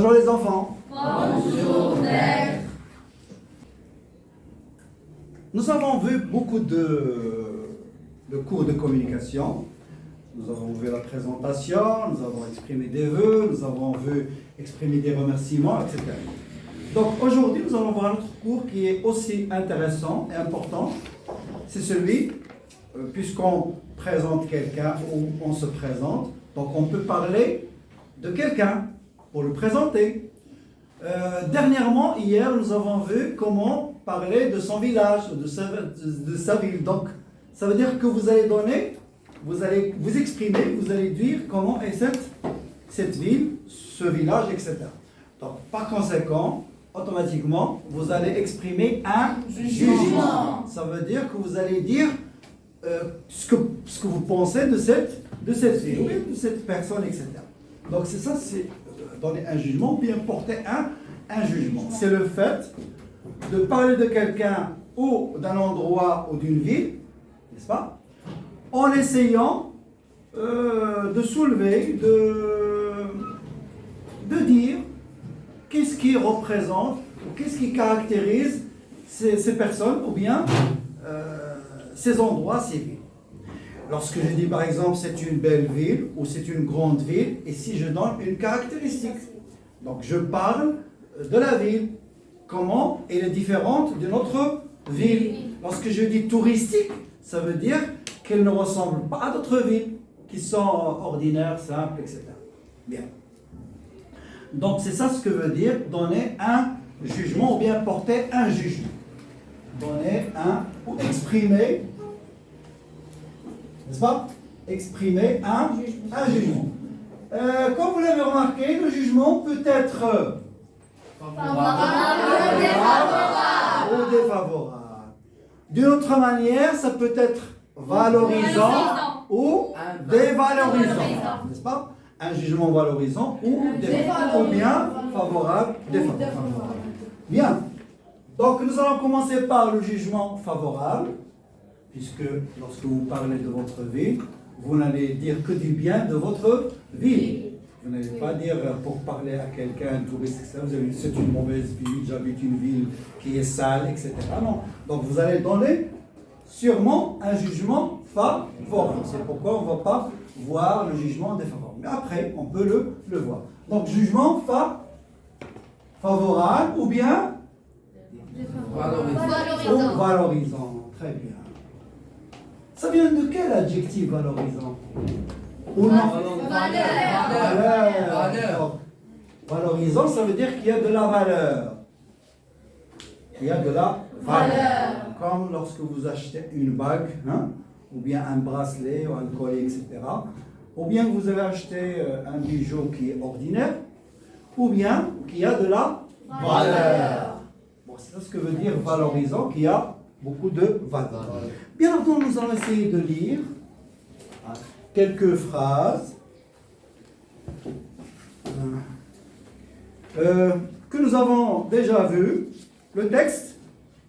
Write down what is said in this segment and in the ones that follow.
Bonjour les enfants. Bonjour, maître. Nous avons vu beaucoup de cours de communication. Nous avons vu la présentation, nous avons exprimé des vœux, nous avons vu exprimer des remerciements, etc. Donc aujourd'hui, nous allons voir un autre cours qui est aussi intéressant et important. C'est celui, puisqu'on présente quelqu'un ou on se présente, donc on peut parler de quelqu'un pour le présenter. Dernièrement, hier, nous avons vu comment parler de son village, de sa ville. Donc, ça veut dire que vous allez donner, vous allez vous exprimer, vous allez dire comment est cette ville, ce village, etc. Donc, par conséquent, automatiquement, vous allez exprimer un jugement. Ça veut dire que vous allez dire ce que vous pensez de cette ville, ou de cette personne, etc. Donc, c'est ça, c'est donner un jugement, ou bien porter un jugement. C'est le fait de parler de quelqu'un ou d'un endroit ou d'une ville, n'est-ce pas, en essayant de soulever, de dire qu'est-ce qui représente, ou qu'est-ce qui caractérise ces personnes, ou bien ces endroits, ces villes. Lorsque je dis par exemple c'est une belle ville ou c'est une grande ville, et si je donne une caractéristique, donc je parle de la ville, comment elle est différente de notre ville. Lorsque je dis touristique, ça veut dire qu'elle ne ressemble pas à d'autres villes qui sont ordinaires, simples, etc. Bien. Donc c'est ça ce que veut dire donner un jugement ou bien porter un jugement. Donner ou exprimer, n'est-ce pas? Exprimer un jugement. Comme vous l'avez remarqué, le jugement peut être Favorable ou défavorable. D'une autre manière, ça peut être valorisant ou dévalorisant, n'est-ce pas? Un jugement valorisant ou dévalorisant, ou bien favorable, défavorable. Bien. Donc nous allons commencer par le jugement favorable, puisque lorsque vous parlez de votre ville, vous n'allez dire que du bien de votre ville. Vous n'allez pas dire pour parler à quelqu'un, un touriste, etc. Vous allez dire c'est une mauvaise ville, j'habite une ville qui est sale, etc. Non. Donc vous allez donner sûrement un jugement favorable. C'est pourquoi on ne va pas voir le jugement défavorable. Mais après, on peut le voir. Donc jugement favorable ou bien valorisant. Très bien. Ça vient de quel adjectif valorisant? Ou non? Valeur. Valorisant, ça veut dire qu'il y a de la valeur. Il y a de la valeur. Comme lorsque vous achetez une bague, ou bien un bracelet, ou un collier, etc. Ou bien vous avez acheté un bijou qui est ordinaire, ou bien qui a de la valeur. Bon, c'est ce que veut dire valorisant, qui a beaucoup de valeur. Bien entendu, nous allons essayer de lire quelques phrases que nous avons déjà vues. Le texte,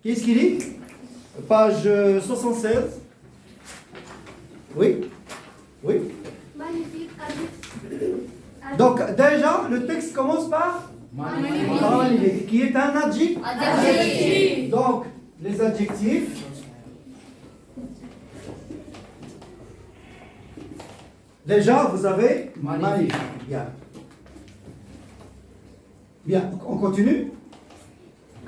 qu'est-ce qu'il dit? Page 76. Oui? Oui? Magnifique. Donc déjà, le texte commence par magnifique, qui est un adjectif. Donc, les adjectifs. Déjà, vous avez magnifique. Bien. Bien, on continue.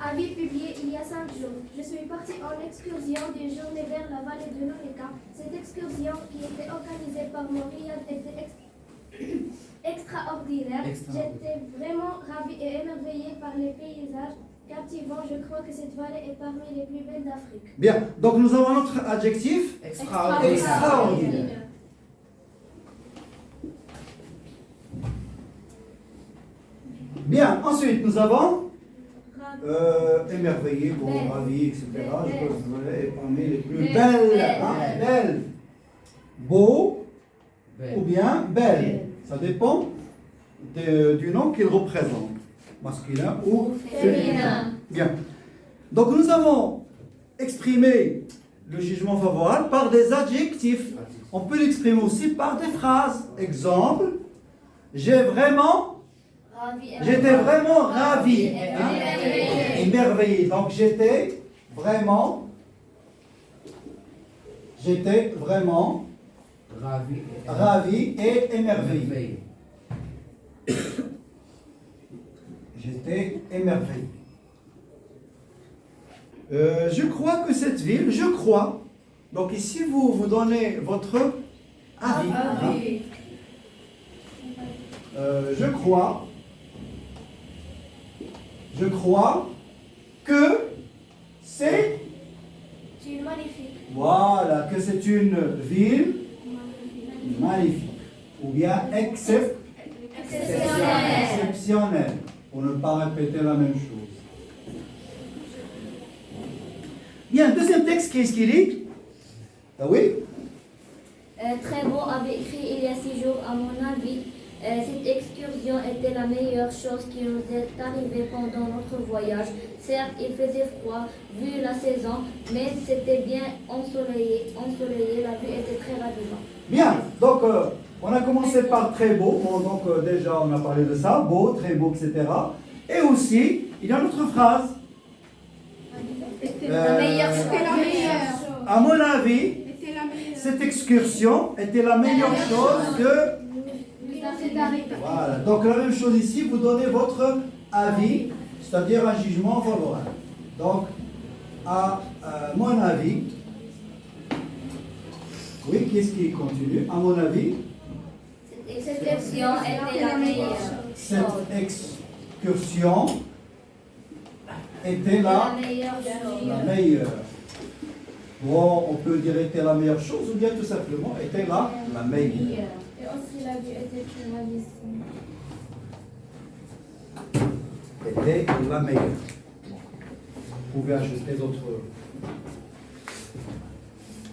Avis publié il y a 5 jours. Je suis partie en excursion d'une journée vers la vallée de l'Oléka. Cette excursion, qui était organisée par Montréal, était extraordinaire. J'étais vraiment ravie et émerveillée par les paysages captivants. Je crois que cette vallée est parmi les plus belles d'Afrique. Bien, donc nous avons notre adjectif extraordinaire. Bien, ensuite nous avons émerveillé, bon, ravi, etc. Je pense que vous est parmi les plus belles. Belle. Beau ou bien belle. Ça dépend du nom qu'il représente. Masculin ou féminin. Bien. Donc nous avons exprimé le jugement favorable par des adjectifs. On peut l'exprimer aussi par des phrases. Exemple, j'ai vraiment J'étais vraiment ravi. Hein? Émerveillé. Donc j'étais vraiment ravi et émerveillé. J'étais émerveillé. Je crois que cette ville, je crois. Donc ici, vous donnez votre avis. Hein? Je crois que c'est une magnifique. Voilà, que c'est une ville magnifique. Ou bien exceptionnelle. Pour ne pas répéter la même chose. Bien, deuxième texte, qu'est-ce qu'il dit? Ah oui? Très beau avait écrit il y a 6 jours, à mon avis. Cette excursion était la meilleure chose qui nous est arrivée pendant notre voyage. Certes, il faisait froid vu la saison, mais c'était bien ensoleillé. La vue était très ravissante. Bien, donc on a commencé par très beau. Bon, donc déjà on a parlé de ça, beau, très beau, etc. Et aussi, il y a une autre phrase. La meilleure chose. À mon avis, cette excursion était la meilleure chose que... Voilà, donc la même chose ici, vous donnez votre avis, c'est-à-dire un jugement favorable. Donc, à mon avis, oui, qu'est-ce qui continue? À mon avis, Cette excursion était la meilleure cette chose. excursion était La meilleure chose. la meilleure. Bon, on peut dire était la meilleure chose ou bien tout simplement était la meilleure. Et aussi la vue était très ravissante. Était la meilleure. Vous pouvez ajouter d'autres.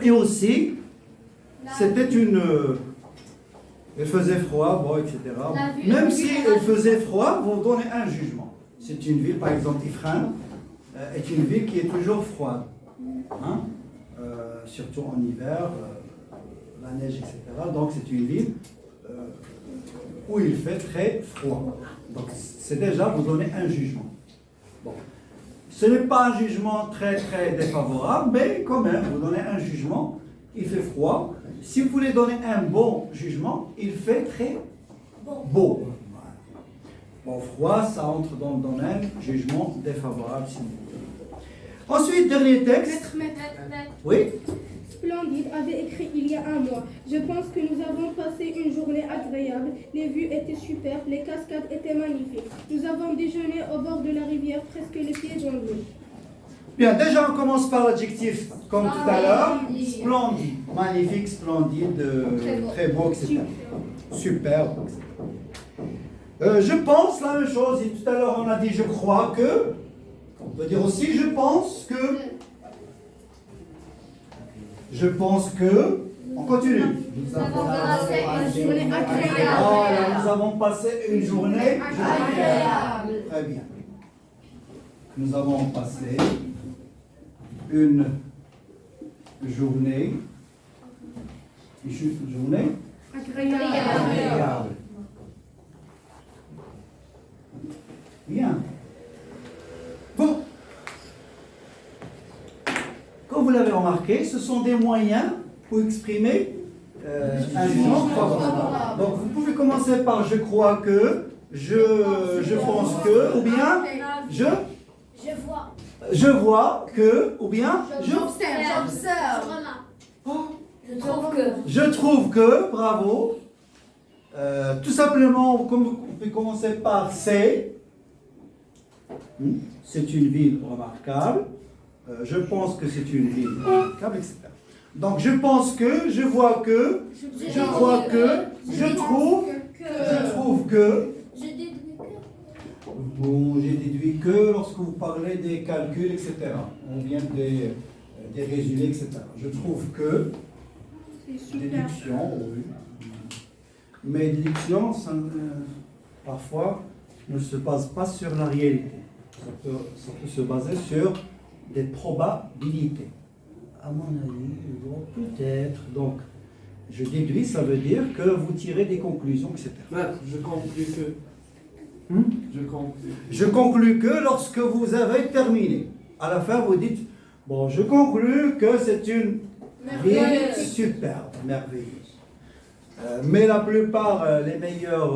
Et aussi, c'était une. Il faisait froid, bon, etc. Même si il faisait froid, vous donnez un jugement. C'est une ville, par exemple, Ifrane, est une ville qui est toujours froide. Hein? Surtout en hiver, la neige, etc. Donc c'est une ville où il fait très froid. Donc c'est déjà, vous donnez un jugement. Bon. Ce n'est pas un jugement très très défavorable, mais quand même, vous donnez un jugement, il fait froid. Si vous voulez donner un bon jugement, il fait très beau. Voilà. Bon, froid, ça entre dans le domaine jugement défavorable, si vous voulez. Ensuite, dernier texte. Oui. Splendide avait écrit il y a un mois. Je pense que nous avons passé une journée agréable. Les vues étaient superbes, les cascades étaient magnifiques. Nous avons déjeuné au bord de la rivière, presque les pieds dans l'eau. Bien, déjà on commence par l'adjectif, comme tout à l'heure. Splendide, magnifique, splendide, très beau, etc. Superbe, etc. Je pense la même chose. Et tout à l'heure on a dit je crois que. On peut dire aussi je pense que. Je pense que. On continue. Nous avons passé une journée agréable. Voilà, nous avons passé une journée agréable. Très bien. Nous avons passé une journée agréable. Bien. Bon. Comme vous l'avez remarqué, ce sont des moyens pour exprimer un jugement favorable. Donc vous pouvez commencer par je crois que, je pense que, ou bien je vois que, ou bien je trouve que, bravo. Tout simplement, comme vous pouvez commencer par c'est une ville remarquable. Je pense que c'est une ville remarquable, etc. Donc je pense que, je vois que, je crois que, je trouve que. Bon, j'ai déduit que lorsque vous parlez des calculs, etc. On vient des résumés, etc. Je trouve que. Déduction, oui. Mais déduction, ça, parfois, ne se base pas sur la réalité. Ça peut se baser sur des probabilités. À mon avis, bon, peut-être. Donc, je déduis, ça veut dire que vous tirez des conclusions, etc. Je conclus que. Je conclus que lorsque vous avez terminé. À la fin, vous dites, bon, je conclus que c'est une ville superbe, merveilleuse. Mais la plupart, les meilleurs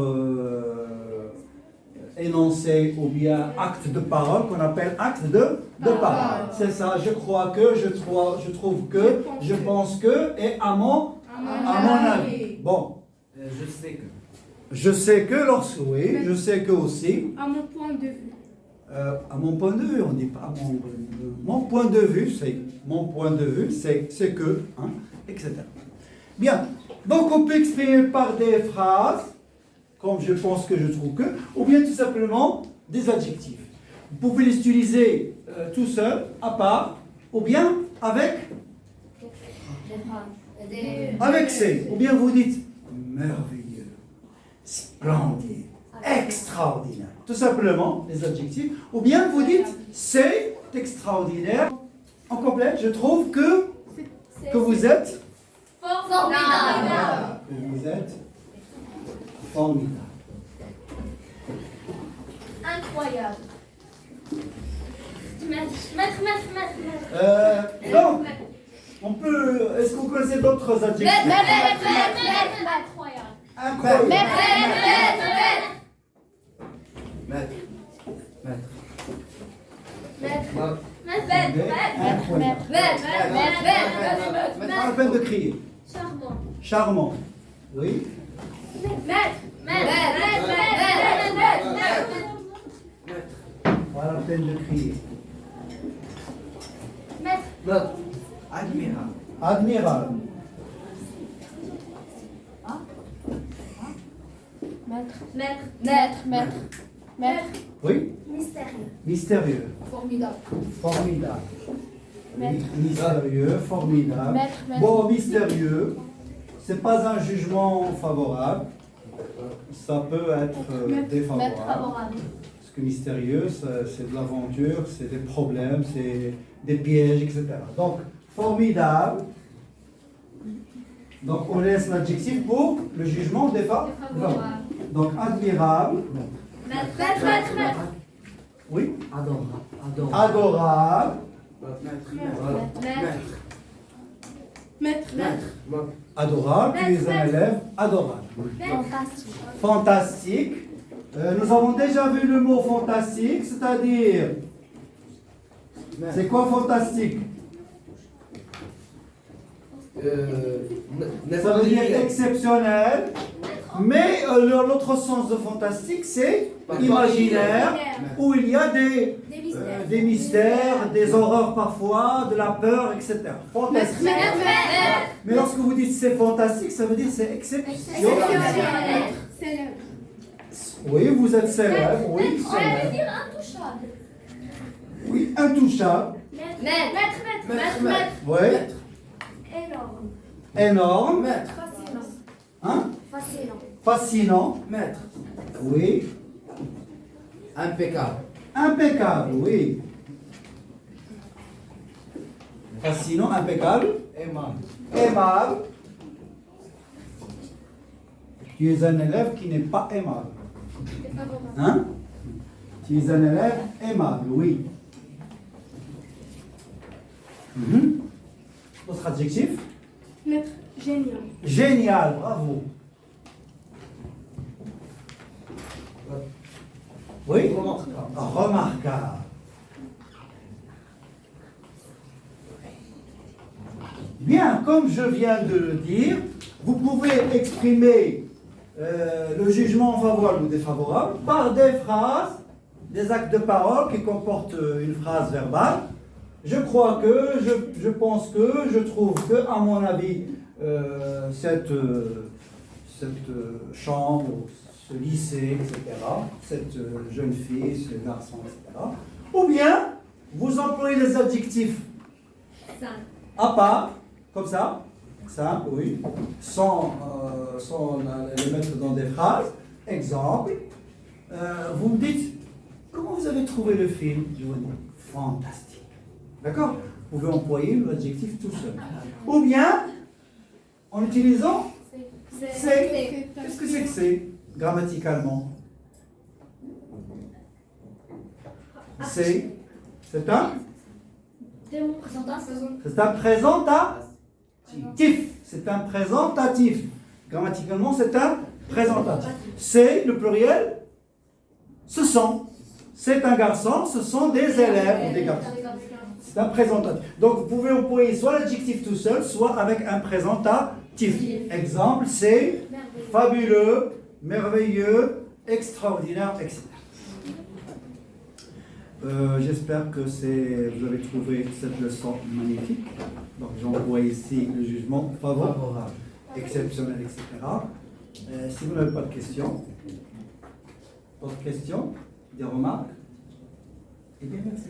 énoncés ou bien actes de parole qu'on appelle actes de parole. C'est ça, je crois que, je trouve que, je pense que, et à mon avis. Bon. Je sais que. Je sais que lorsque, oui, je sais que aussi. À mon point de vue. À mon point de vue, on ne dit pas mon point de vue, c'est que, hein, etc. Bien, donc on peut exprimer par des phrases, comme je pense que, je trouve que, ou bien tout simplement des adjectifs. Vous pouvez les utiliser tout seul, à part, ou bien avec c'est, ou bien vous dites merveilleux, splendide, extraordinaire. Tout simplement, les adjectifs. Ou bien vous dites c'est extraordinaire. En complet, je trouve que vous êtes Formidable. que vous êtes formidable. Incroyable. Donc, on peut. Est-ce que vous connaissez d'autres adjectifs? Incroyable. Incroyable. Pas la peine de crier. Charmant. Charmant. Oui. Pas la peine de crier. Admirable. Admirable. Maître. Oui. Mystérieux. Mystérieux. Formidable. Formidable. Oui, mystérieux, formidable. Maître. Bon, mystérieux, c'est pas un jugement favorable. Ça peut être défavorable. Parce que mystérieux, c'est de l'aventure, c'est des problèmes, c'est des pièges, etc. Donc, formidable. Donc, on laisse l'adjectif pour le jugement défavorable. Donc, admirable. Oui. Adorable. Adorable. Maître. Adorable. Tu es un élève adorable. Fantastique. Fantastique. Nous avons déjà vu le mot fantastique, c'est-à-dire, c'est quoi fantastique? Ça veut dire exceptionnel, mais l'autre sens de fantastique, c'est imaginaire, où il y a des mystères, des horreurs parfois, de la peur, etc. Fantastique. Mais lorsque vous dites c'est fantastique, ça veut dire c'est exceptionnel. Célèbre. Oui, vous êtes célèbre, oui, célèbre. Intouchable. Oui, intouchable. Oui, Énorme. énorme. Fascinant. Hein? Fascinant. Fascinant. Maître. Oui. Impeccable. Impeccable, oui. Fascinant, impeccable. Aimable. Aimable. Tu es un élève qui n'est pas aimable. Hein? Tu es un élève aimable, oui. Autre adjectif? Maître. Génial. Génial, bravo. Oui? Remarquable. Bien, comme je viens de le dire, vous pouvez exprimer le jugement favorable ou défavorable par des phrases, des actes de parole qui comportent une phrase verbale. Je crois que, je pense que, je trouve que, à mon avis, cette chambre, ce lycée, etc., cette jeune fille, ce garçon, etc. Ou bien, vous employez les adjectifs à part, comme ça, simple, oui, sans les mettre dans des phrases. Exemple, vous me dites, comment vous avez trouvé le film? Je vous dis, fantastique. D'accord? Vous pouvez employer l'adjectif tout seul. Ou bien, en utilisant c'est. Qu'est-ce que c'est grammaticalement? C'est un Présentation. C'est un présentatif. C'est un présentatif. Grammaticalement, c'est un présentatif. C'est le pluriel. Ce sont. C'est un garçon. Ce sont des élèves ou des garçons. C'est un présentatif. Donc, vous pouvez employer soit l'adjectif tout seul, soit avec un présentatif. Exemple, c'est fabuleux, merveilleux, extraordinaire, etc. J'espère que vous avez trouvé cette leçon magnifique. Donc j'envoie ici le jugement favorable, exceptionnel, etc. Si vous n'avez pas de questions, d'autres questions, des remarques, eh bien merci.